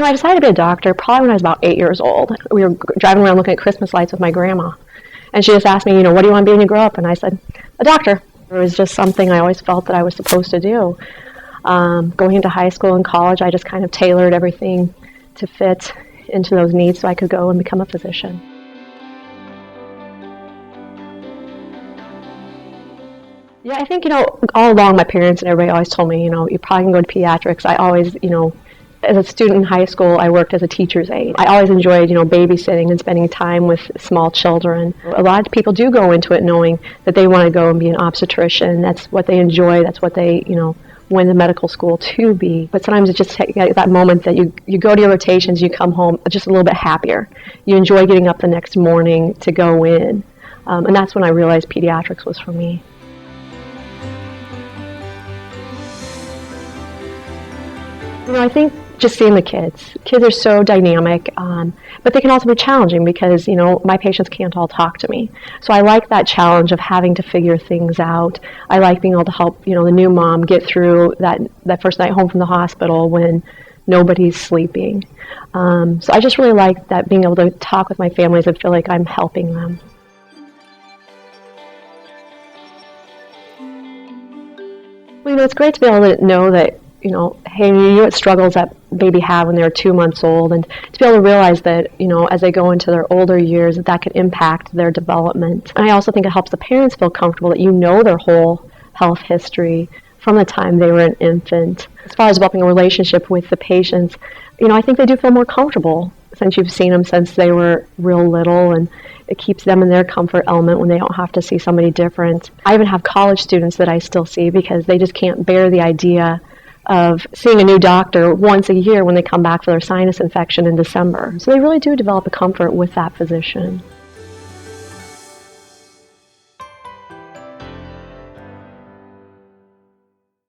I decided to be a doctor probably when I was about 8 years old. We were driving around looking at Christmas lights with my grandma. And she just asked me, what do you want to be when you grow up? And I said, a doctor. It was just something I always felt that I was supposed to do. Going into high school and college, I just kind of tailored everything to fit into those needs so I could go and become a physician. Yeah, I think, all along my parents and everybody always told me, you probably can go to pediatrics. I always, as a student in high school, I worked as a teacher's aide. I always enjoyed, babysitting and spending time with small children. A lot of people do go into it knowing that they want to go and be an obstetrician. That's what they enjoy. That's what they, went to medical school to be. But sometimes it's just that moment that you go to your rotations, you come home just a little bit happier. You enjoy getting up the next morning to go in. And that's when I realized pediatrics was for me. I think just seeing the kids. Kids are so dynamic, but they can also be challenging because, my patients can't all talk to me. So I like that challenge of having to figure things out. I like being able to help, the new mom get through that first night home from the hospital when nobody's sleeping. So I just really like that, being able to talk with my families and feel like I'm helping them. Well, it's great to be able to know that, hey, you knew what struggles that baby had when they were 2 months old, and to be able to realize that, as they go into their older years, that could impact their development. And I also think it helps the parents feel comfortable that their whole health history from the time they were an infant. As far as developing a relationship with the patients, I think they do feel more comfortable since you've seen them since they were real little, and it keeps them in their comfort element when they don't have to see somebody different. I even have college students that I still see because they just can't bear the idea of seeing a new doctor once a year when they come back for their sinus infection in December. So they really do develop a comfort with that physician.